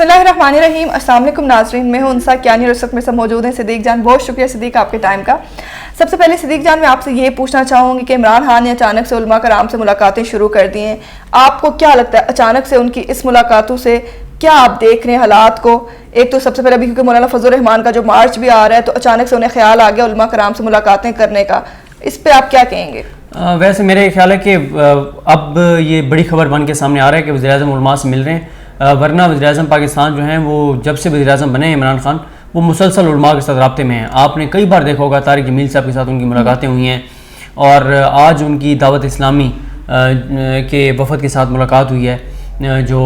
बिस्मिल्लाहिर्रहमानिर्रहीम। अस्सलाम वालेकुम नाज़रीन, मैं हूं उनसा कियानी और इस वक्त मेरे साथ मौजूद हैं सिद्दीक जान। बहुत शुक्रिया सिद्दीक आपके टाइम का। सबसे पहले सिद्दीक जान मैं आपसे ये पूछना चाहूँगी कि इमरान खान ने अचानक से उलमा कराम से मुलाकातें शुरू कर दी हैं, आपको क्या लगता है अचानक से उनकी इस मुलाकातों से क्या आप देख रहे हैं हालात को? एक तो सबसे पहले अभी क्योंकि मौलाना फजल उर रहमान का जो मार्च भी आ रहा है तो अचानक से उन्हें ख्याल आ गया उलमा कराम से मुलाकातें करने का, इस पर आप क्या कहेंगे? वैसे मेरा ख्याल है कि अब ये बड़ी खबर बन के सामने आ रहा है कि वज़ीर-ए-आज़म उलमा से मिल रहे हैं, वरना वज़ीर-ए-आज़म पाकिस्तान जो हैं वो जब से वज़ीर-ए-आज़म बने इमरान खान वो मुसलसल उलमा के साथ राब्ते में हैं। आपने कई बार देखा होगा तारिक जमील साहब के साथ उनकी मुलाकातें हुई हैं और आज उनकी दावत इस्लामी के वफ़द के साथ मुलाकात हुई है, जो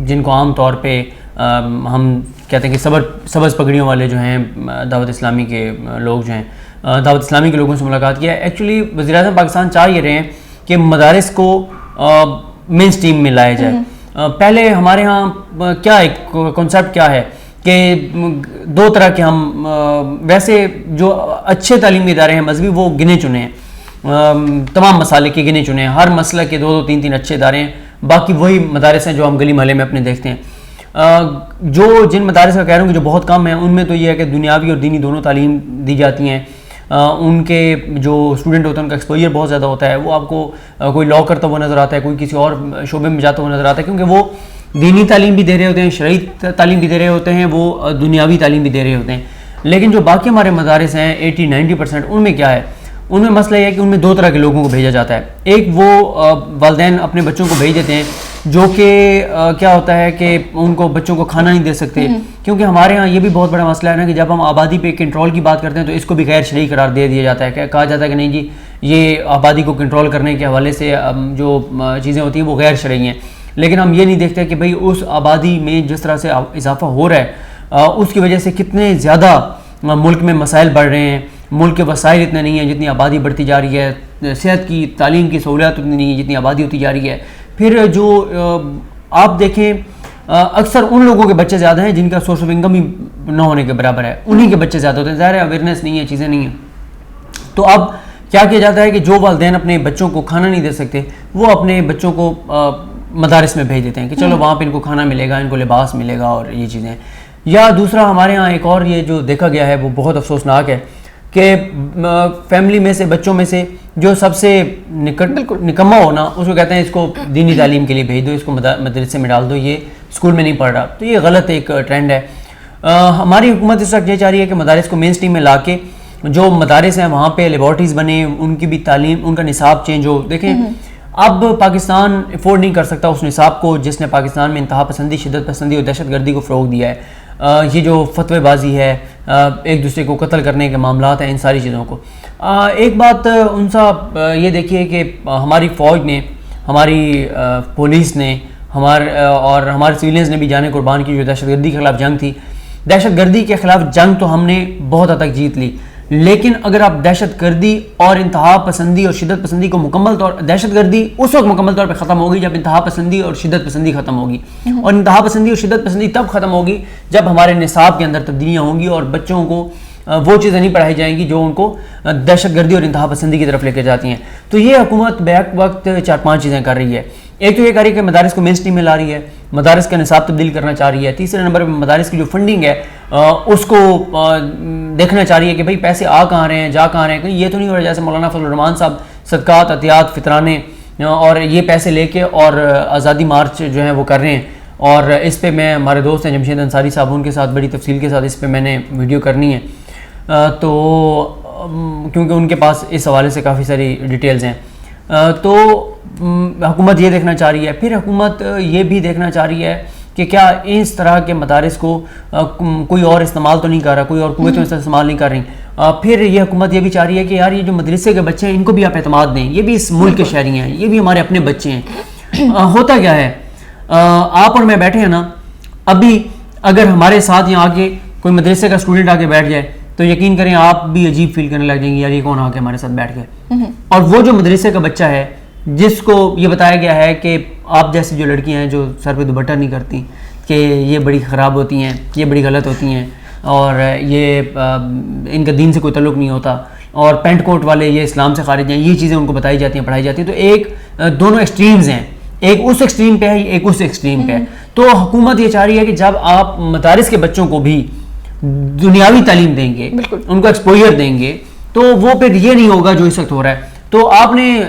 जिनको आम तौर पे हम कहते हैं कि सबज़ पगड़ियों वाले जो हैं दावत इस्लामी के लोग जो हैं दावत इस्लामी के लोगों से मुलाकात किया है। एक्चुअली वज़ीर-ए-आज़म पाकिस्तान चाह ये रहे हैं कि मदारिस को मेन स्ट्रीम में लाया जाए। पहले हमारे यहाँ क्या एक कॉन्सेप्ट क्या है कि दो तरह के हम वैसे जो अच्छे तालीमी इदारे हैं मजहबी वो गिने चुने हैं, तमाम मसाले के गिने चुने हैं, हर मसला के दो तीन अच्छे इदारे हैं, बाकी वही मदारिस हैं जो हम गली महल्ले में अपने देखते हैं। जो जिन मदारिस का कह रहा हूँ कि जो बहुत कम है उनमें तो ये है कि दुनियावी और दीनी दोनों तालीम दी जाती हैं। उनके जो स्टूडेंट होते हैं उनका एक्सपोजर बहुत ज़्यादा होता है, वो आपको कोई लॉ करता हुआ नज़र आता है, कोई किसी और शोबे में जाता हुआ नज़र आता है, क्योंकि वो दीनी तालीम भी दे रहे होते हैं, शरई तालीम भी दे रहे होते हैं, वो दुनियावी तालीम भी दे रहे होते हैं। लेकिन जो बाकी हमारे मदारिस हैं 80-90% उनमें क्या है, उनमें मसला ये है कि उनमें दो तरह के लोगों को भेजा जाता है। एक वो वालिदैन अपने बच्चों को भेज देते हैं जो कि क्या होता है कि उनको बच्चों को खाना नहीं दे सकते, क्योंकि हमारे यहाँ ये भी बहुत बड़ा मसला है ना कि जब हम आबादी पे कंट्रोल की बात करते हैं तो इसको भी गैर शरई करार दे दिया जाता है। कहा जाता है कि नहीं जी ये आबादी को कंट्रोल करने के हवाले से जो चीज़ें होती हैं वो गैर शरई हैं। लेकिन हम ये नहीं देखते कि भाई उस आबादी में जिस तरह से इजाफा हो रहा है उसकी वजह से कितने ज़्यादा मुल्क में मसाइल बढ़ रहे हैं। मुल्क के वसाइल इतने नहीं हैं जितनी आबादी बढ़ती जा रही है, सेहत की तालीम की सहूलियत उतनी नहीं है जितनी आबादी होती जा रही है। फिर जो आप देखें अक्सर उन लोगों के बच्चे ज़्यादा हैं जिनका सोर्स ऑफ इनकम ही न होने के बराबर है, उन्हीं के बच्चे ज़्यादा होते हैं। ज़ाहिर है अवेयरनेस नहीं है, चीज़ें नहीं हैं। तो अब क्या किया जाता है कि जो वालिदैन अपने बच्चों को खाना नहीं दे सकते वो अपने बच्चों को मदारिस में भेज देते हैं कि चलो वहाँ पे इनको खाना मिलेगा, इनको लिबास मिलेगा और ये चीज़ें। या दूसरा हमारे यहाँ एक और ये जो देखा गया है वो बहुत अफसोसनाक है कि फैमिली में से बच्चों में से जो सबसे निकम्मा हो ना उसको कहते हैं इसको दीनी तालीम के लिए भेज दो, इसको मदरसे में डाल दो, ये स्कूल में नहीं पढ़ रहा। तो ये गलत एक ट्रेंड है। हमारी हुकूमत इस वक्त ये चाह रही है कि मदारिस को मेन स्ट्रीम में ला के जो मदारिस हैं वहाँ पे लेबॉर्ट्रीज़ बने, उनकी भी तालीम, उनका निसाब चेंज हो। देखें अब पाकिस्तान अफोर्ड नहीं कर सकता उस निसाब को जिसने पाकिस्तान में इंतहा पसंदी, शिद्दत पसंदी और दहशत गर्दी को फ़रोग दिया है। ये जो फतवेबाजी है, एक दूसरे को कत्ल करने के मामलात हैं, इन सारी चीज़ों को एक बात उनसा ये देखिए कि हमारी फ़ौज ने, हमारी पुलिस ने, और हमारे सिविलियंस ने भी जाने कुर्बान की जो दहशतगर्दी के खिलाफ जंग थी। दहशतगर्दी के खिलाफ जंग तो हमने बहुत हद तक जीत ली, लेकिन अगर आप दहशतगर्दी और इंतहा पसंदी और शिद्दत पसंदी को मुकम्मल तौर, दहशतगर्दी उस वक्त मुकम्मल तौर पे ख़त्म होगी जब इंतहा पसंदी और शिद्दत पसंदी ख़त्म होगी, और इंतहा पसंदी और शिद्दत पसंदी तब ख़त्म होगी जब हमारे निसाब के अंदर तब्दीलियाँ होंगी और बच्चों को वो चीज़ें नहीं पढ़ाई जाएंगी जो उनको दहशतगर्दी और इंतहा पसंदी की तरफ लेकर जाती हैं। तो ये हुकूमत बैक वक्त 4-5 चीज़ें कर रही है। एक तो ये कर रही है कि मदारिस को मेन स्ट्रीम में ला रही है, मदारिस का निसाब तब्दील करना चाह रही है। तीसरे नंबर पर मदारिस की जो फंडिंग है उसको देखना चाह रही है कि भाई पैसे आ कहाँ रहे हैं, जा कहाँ रहे हैं। ये तो नहीं हो रहा जैसे मौलाना फजल उर रहमान साहब सदकात, अतियात, फितराने और ये पैसे लेके और आज़ादी मार्च जो है वो कर रहे हैं। और इस पे मैं, हमारे दोस्त हैं जमशेद अंसारी साहब, उनके साथ बड़ी तफसील के साथ इस पर मैंने वीडियो करनी है, तो क्योंकि उनके पास इस हवाले से काफ़ी सारी डिटेल्स हैं। तो हुकूमत ये देखना चाह रही है। फिर हुकूमत ये भी देखना चाह रही है कि क्या इस तरह के मदारिस को कोई और इस्तेमाल तो नहीं कर रहा, कोई और कुव्वतें इस्तेमाल नहीं कर रही। फिर ये हुकूमत ये भी चाह रही है कि यार ये जो मदरसे के बच्चे हैं इनको भी आप एतमाद दें, ये भी इस मुल्क के शहरी हैं, ये भी हमारे अपने बच्चे हैं। होता क्या है, आप और मैं बैठे हैं ना, अभी अगर हमारे साथ यहाँ आके कोई मदरसे का स्टूडेंट आके बैठ जाए तो यकीन करें आप भी अजीब फील करने लग जाएंगे, यार ये कौन आके हमारे साथ बैठ गए। और वो जो मदरसे का बच्चा है जिसको ये बताया गया है कि आप जैसी जो लड़कियां हैं जो सर पे दुपट्टा नहीं करती कि ये बड़ी ख़राब होती हैं, ये बड़ी गलत होती हैं और ये इनका दीन से कोई तल्लुक़ नहीं होता, और पेंट कोट वाले ये इस्लाम से खारिज हैं, ये चीज़ें उनको बताई जाती हैं, पढ़ाई जाती हैं। तो एक दोनों एक्सट्रीम्स हैं ایک اس ایکسٹریم پہ ہے, ایک اس ایکسٹریم پہ ہے. تو حکومت یہ چاہ رہی ہے کہ جب آپ مدارس کے بچوں کو بھی دنیاوی تعلیم دیں گے, ان کو ایکسپوئر دیں گے, تو وہ پھر یہ نہیں ہوگا جو اس وقت ہو رہا ہے. تو آپ نے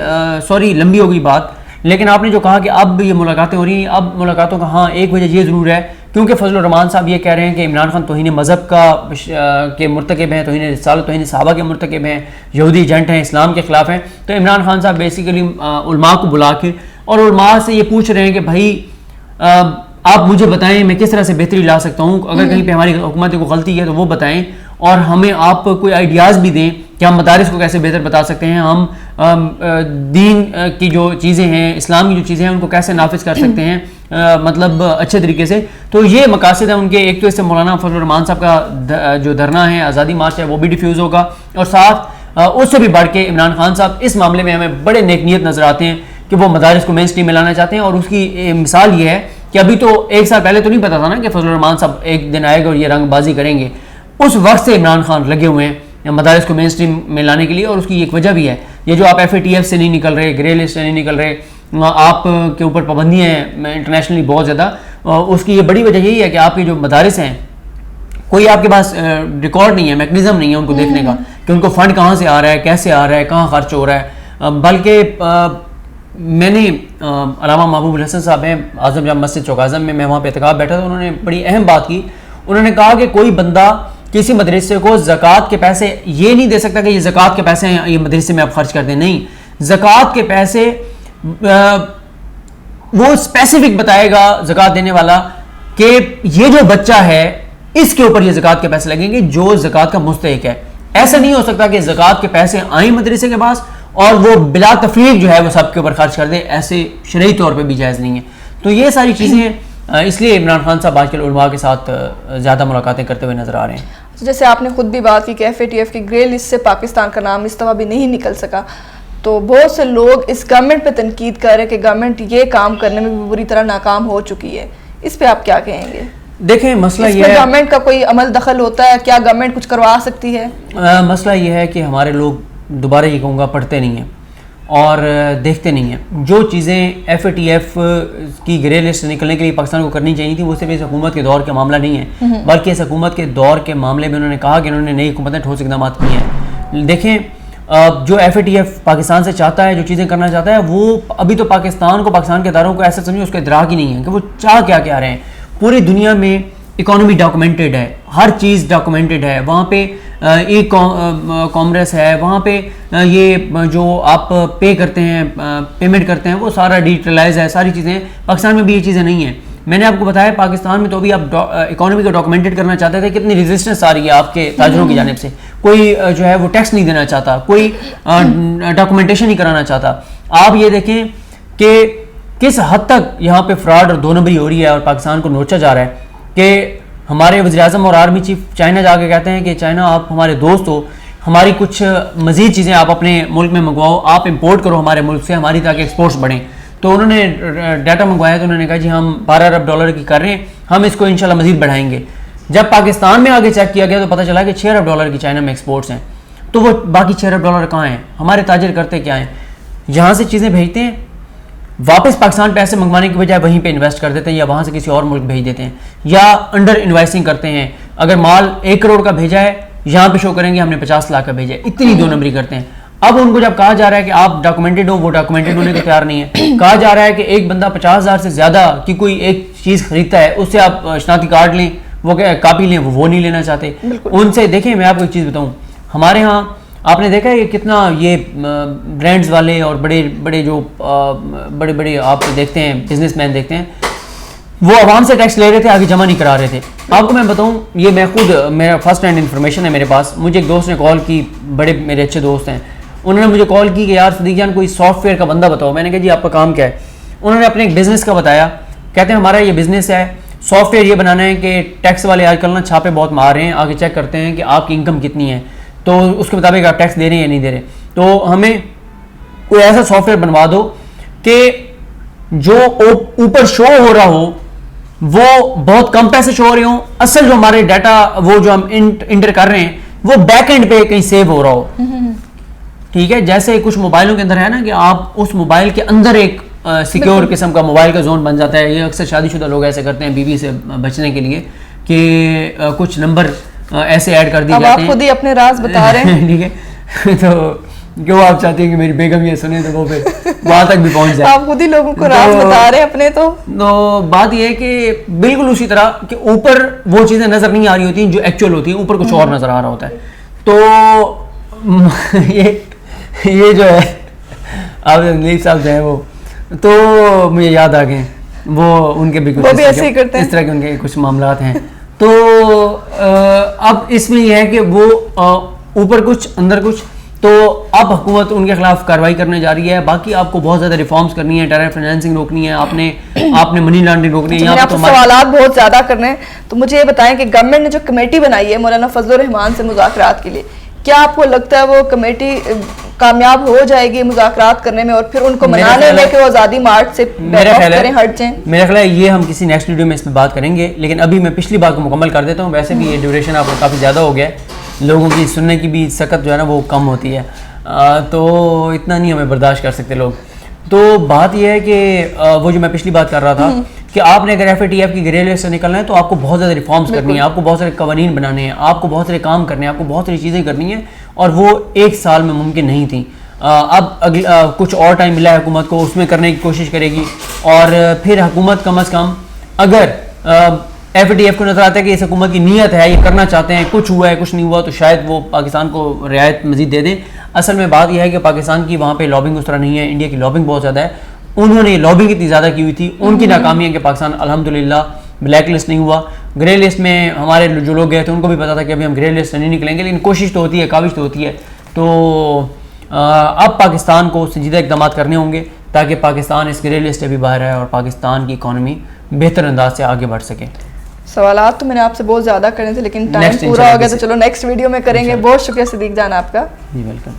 سوری لمبی ہو گئی بات, لیکن آپ نے جو کہا کہ اب یہ ملاقاتیں ہو رہی ہیں, اب ملاقاتوں کا ہاں ایک وجہ یہ ضرور ہے کیونکہ فضل الرحمان صاحب یہ کہہ رہے ہیں کہ عمران خان توہین مذہب کے مرتکب ہیں, توہین رسالت, توہین صحابہ کے مرتکب ہیں, یہودی ایجنٹ ہیں, اسلام کے خلاف ہیں. تو عمران خان صاحب بیسیکلی علماء کو بلا کے اور علماء سے یہ پوچھ رہے ہیں کہ بھائی آپ مجھے بتائیں میں کس طرح سے بہتری لا سکتا ہوں, اگر کہیں پہ ہماری حکومت کو غلطی ہے تو وہ بتائیں, اور ہمیں آپ کوئی آئیڈیاز بھی دیں کہ ہم مدارس کو کیسے بہتر بتا سکتے ہیں, ہم دین کی جو چیزیں ہیں, اسلام کی جو چیزیں ہیں ان کو کیسے نافذ کر سکتے ہیں مطلب اچھے طریقے سے. تو یہ مقاصد ہیں ان کے. ایک تو اس سے مولانا فضل الرحمان صاحب کا جو دھرنا ہے, آزادی مارچ ہے, وہ بھی ڈیفیوز ہوگا, اور ساتھ اس سے بھی بڑھ کے عمران خان صاحب اس معاملے میں ہمیں بڑے نیک نیت نظر آتے ہیں کہ وہ مدارس کو مین اسٹریم میں لانا چاہتے ہیں. اور اس کی مثال یہ ہے کہ ابھی تو ایک سال پہلے تو نہیں پتا تھا نا کہ فضل الرحمان صاحب ایک دن آئے گا اور یہ رنگ بازی کریں گے. اس وقت سے عمران خان لگے ہوئے ہیں مدارس کو مین اسٹریم میں لانے کے لیے, اور اس کی ایک وجہ بھی ہے یہ جو آپ FATF سے نہیں نکل رہے, گرے لسٹ سے نہیں نکل رہے, آپ کے اوپر پابندیاں ہیں انٹرنیشنلی بہت زیادہ, اس کی یہ بڑی وجہ یہی ہے کہ آپ کے جو مدارس ہیں کوئی آپ کے پاس ریکارڈ نہیں ہے, میکنزم نہیں ہے ان کو دیکھنے کا کہ ان کو فنڈ کہاں سے آ رہا ہے, کیسے آ رہا ہے, کہاں خرچ ہو رہا ہے. بلکہ میں نے علامہ محبوب الحسن صاحب ہیں اعظم جامع مسجد چوک اعظم میں وہاں پہ اعتکاف بیٹھا تھا, انہوں نے بڑی اہم بات کی. انہوں نے کہا کہ کوئی بندہ کسی مدرسے کو زکوٰۃ کے پیسے یہ نہیں دے سکتا کہ یہ زکوٰۃ کے پیسے ہیں یہ مدرسے میں آپ خرچ کر دیں. نہیں, زکوٰۃ کے پیسے وہ اسپیسیفک بتائے گا زکوٰۃ دینے والا کہ یہ جو بچہ ہے اس کے اوپر یہ زکوٰۃ کے پیسے لگیں گے جو زکوٰۃ کا مستحق ہے. ایسا نہیں ہو سکتا کہ زکوٰۃ کے پیسے آئیں مدرسے کے پاس اور وہ بلا تفریق جو ہے وہ سب کے اوپر خرچ کر دے, ایسے شرعی طور پہ بھی جائز نہیں ہے. تو یہ ساری چیزیں ہیں, اس لیے عمران خان صاحب آج کل علماء کے ساتھ زیادہ ملاقاتیں کرتے ہوئے نظر آ رہے ہیں. جیسے آپ نے خود بھی بات کی کہ FATF کی گرے لسٹ سے پاکستان کا نام اس دفعہ بھی نہیں نکل سکا, تو بہت سے لوگ اس گورنمنٹ پہ تنقید کر رہے ہیں کہ گورنمنٹ یہ کام کرنے میں بھی بری طرح ناکام ہو چکی ہے. اس پہ آپ کیا کہیں گے؟ دیکھیں مسئلہ یہ ہے گورنمنٹ کا کوئی عمل دخل ہوتا ہے, کیا گورنمنٹ کچھ کروا سکتی ہے؟ مسئلہ یہ ہے کہ ہمارے لوگ دوبارہ یہ کہوں گا پڑھتے نہیں ہیں اور دیکھتے نہیں ہیں. جو چیزیں FATF کی گرے لسٹ سے نکلنے کے لیے پاکستان کو کرنی چاہیے تھی وہ صرف اس حکومت کے دور کا معاملہ نہیں ہے, بلکہ اس حکومت کے دور کے معاملے میں انہوں نے کہا کہ انہوں نے نئی حکومت نے ٹھوس اقدامات کیے ہیں. دیکھیں جو FATF پاکستان سے چاہتا ہے, جو چیزیں کرنا چاہتا ہے, وہ ابھی تو پاکستان کے اداروں کو ایسا سمجھے اس کا ادراک ہی نہیں ہے کہ وہ چاہ کیا رہے ہیں. پوری دنیا میں اکانومی ڈاکومنٹڈ ہے, ہر چیز ڈاکومنٹڈ ہے, وہاں پہ ای کامرس ہے, وہاں پہ یہ جو آپ پے کرتے ہیں, پیمنٹ کرتے ہیں, وہ سارا ڈیجیٹلائز ہے, ساری چیزیں. پاکستان میں بھی یہ چیزیں نہیں ہیں. میں نے آپ کو بتایا پاکستان میں تو ابھی آپ اکانومی کو ڈاکومنٹڈ کرنا چاہتے تھے, کتنی ریزسٹنس آ رہی ہے آپ کے تاجروں کی جانب سے. کوئی جو ہے وہ ٹیکس نہیں دینا چاہتا, کوئی ڈاکومنٹیشن نہیں کرانا چاہتا. آپ یہ دیکھیں کہ کس حد تک یہاں پہ فراڈ اور دو نمبری ہو رہی ہے اور پاکستان کو نوچا جا رہا ہے کہ ہمارے وزیر اعظم اور آرمی چیف چائنا جا کے کہتے ہیں کہ چائنا آپ ہمارے دوست ہو, ہماری کچھ مزید چیزیں آپ اپنے ملک میں منگواؤ, آپ امپورٹ کرو ہمارے ملک سے, ہماری تاکہ ایکسپورٹس بڑھیں. تو انہوں نے ڈیٹا منگوایا تو انہوں نے کہا جی ہم 12 ارب ڈالر کی کر رہے ہیں, ہم اس کو انشاءاللہ مزید بڑھائیں گے. جب پاکستان میں آگے چیک کیا گیا تو پتہ چلا کہ 6 ارب ڈالر کی چائنا میں ایکسپورٹس ہیں. تو وہ باقی 6 ارب ڈالر کہاں ہیں؟ ہمارے تاجر کرتے کیا ہیں؟ یہاں سے چیزیں بھیجتے ہیں, واپس پاکستان پیسے منگوانے کی بجائے وہیں پہ انویسٹ کر دیتے ہیں یا وہاں سے کسی اور ملک بھیج دیتے ہیں, یا انڈر انوائسنگ کرتے ہیں. اگر مال 1 کروڑ کا بھیجا ہے یہاں پہ شو کریں گے ہم نے 50 لاکھ کا بھیجا ہے, اتنی دو نمبری کرتے ہیں. اب ان کو جب کہا جا رہا ہے کہ آپ ڈاکومنٹڈ ہو, وہ ڈاکومنٹڈ ہونے کو تیار نہیں ہے. کہا جا رہا ہے کہ ایک بندہ 50,000 سے زیادہ کی کوئی ایک چیز خریدتا ہے, اس سے آپ شناختی کارڈ لیں, وہ کاپی لیں, وہ نہیں لینا چاہتے. ان سے دیکھیں میں آپ کو ایک چیز بتاؤں, ہمارے ہاں آپ نے دیکھا ہے کتنا یہ برانڈز والے اور بڑے آپ دیکھتے ہیں بزنس مین دیکھتے ہیں, وہ عوام سے ٹیکس لے رہے تھے, آگے جمع نہیں کرا رہے تھے. آپ کو میں بتاؤں, یہ میں خود میرا فرسٹ ہینڈ انفارمیشن ہے میرے پاس. مجھے ایک دوست نے کال کی, بڑے میرے اچھے دوست ہیں, انہوں نے مجھے کال کی کہ یار صدیق جان کوئی سافٹ ویئر کا بندہ بتاؤ. میں نے کہا جی آپ کا کام کیا ہے؟ انہوں نے اپنے ایک بزنس کا بتایا. کہتے ہیں ہمارا یہ بزنس ہے, سافٹ ویئر یہ بنانا ہے کہ ٹیکس والے آج کل نا چھاپے بہت مار رہے ہیں, آگے چیک کرتے ہیں کہ آپ کی انکم کتنی ہے, تو اس کے مطابق آپ ٹیکس دے رہے ہیں یا نہیں دے رہے. تو ہمیں کوئی ایسا سافٹ ویئر بنوا دو کہ جو اوپر شو ہو رہا ہو وہ بہت کم پیسے شو ہو رہے ہوں, اصل جو ہمارے ڈیٹا وہ جو ہم انٹر کر رہے ہیں وہ بیک اینڈ پہ کہیں سیو ہو رہا ہو. ٹھیک ہے, جیسے کچھ موبائلوں کے اندر ہے نا کہ آپ اس موبائل کے اندر ایک सिक्योर किस्म का मोबाइल का जोन बन जाता है। ये अक्सर शादीशुदा लोग ऐसे करते हैं बीवी से बचने के लिए कि कुछ नंबर ऐसे ऐड कर दिए जाते हैं। आप खुद ही अपने राज बता रहे हैं। ठीक है, तो क्यों आप चाहती हैं कि मेरी बेगम ये सुने तो वो फिर वहाँ तक भी पहुँच जाए। आप खुद ही लोगों को राज बता रहे हैं अपने। तो बात ये है कि बिल्कुल उसी तरह कि ऊपर वो चीज़ें नज़र नहीं आ रही होती जो एक्चुअल होती हैं, ऊपर कुछ और नज़र आ रहा होता है। तो ये जो है आप लीड साहब जो है वो, तो मुझे याद आ गए वो उनके भी कुछ ऐसे ही करते हैं, इस तरह के उनके कुछ मामलात हैं। तो अब इसमें यह है कि वो ऊपर कुछ अंदर कुछ, तो अब हुकूमत उनके खिलाफ कार्रवाई करने जा रही है। बाकी आपको बहुत ज़्यादा रिफॉर्म्स करनी है, टेरर फाइनेंसिंग रोकनी है, आपने मनी लॉन्ड्रिंग रोकनी है। आपसे सवालात बहुत ज़्यादा करने हैं, तो मुझे ये बताएं कि गवर्नमेंट ने जो कमेटी बनाई है मौलाना फजल उर रहमान से मुज़ाकरात के लिए, क्या आपको लगता है वो कमेटी कामयाब हो जाएगी मुज़ाकरात करने में और फिर उनको मनाने में कि वो आज़ादी मार्च से बैक ऑफ करें, हट जाएं? मेरा ख्याल है ये हम किसी नेक्स्ट वीडियो में इसमें बात करेंगे, लेकिन अभी मैं पिछली बात को मुकम्मल कर देता हूँ। वैसे भी ये ड्यूरेशन आपको काफ़ी ज़्यादा हो गया है, लोगों की सुनने की भी सकत जो है ना वो कम होती है, तो इतना नहीं हमें बर्दाश्त कर सकते लोग। तो बात यह है कि वो जो मैं पिछली बात कर रहा था कि आपने अगर FATF की ग्रे लिस्ट से निकलना है तो आपको बहुत ज़्यादा रिफॉर्म्स करनी है, आपको बहुत सारे कवानीन बनाने हैं, आपको बहुत सारे काम करने हैं, आपको बहुत सारी चीज़ें करनी हैं, और वो एक साल में मुमकिन नहीं थी। अब कुछ और टाइम मिला है हुकूमत को, उसमें करने की कोशिश करेगी। और फिर हुकूमत कम अज़ कम अगर FATF को नज़र आता है कि इस हुकूमत की नीयत है, ये करना चाहते हैं, कुछ हुआ है कुछ नहीं हुआ, तो शायद वो पाकिस्तान को रियायत मज़ीद दे दें। असल में बात यह है कि पाकिस्तान की वहाँ पे लॉबिंग उस तरह नहीं है, इंडिया की लॉबिंग बहुत ज़्यादा है। उन्होंने लॉबिंग इतनी ज़्यादा की हुई थी, उनकी नाकामी है कि पाकिस्तान अल्हम्दुलिल्लाह ब्लैक लिस्ट नहीं हुआ। ग्रे लिस्ट में हमारे जो लोग गए थे उनको भी पता था कि अभी हम ग्रे लिस्ट से नहीं निकलेंगे, लेकिन कोशिश तो होती है, काविश तो होती है। तो अब पाकिस्तान को संजीदा इक़दाम करने होंगे ताकि पाकिस्तान इस ग्रे लिस्ट से भी बाहर आए और पाकिस्तान की इकॉनमी बेहतर अंदाज से आगे बढ़ सके। सवालात तो मैंने आपसे बहुत ज़्यादा करने थे, लेकिन टाइम पूरा हो गया, तो चलो नेक्स्ट वीडियो में करेंगे। बहुत शुक्रिया सिद्दीक जान आपका। जी वेलकम।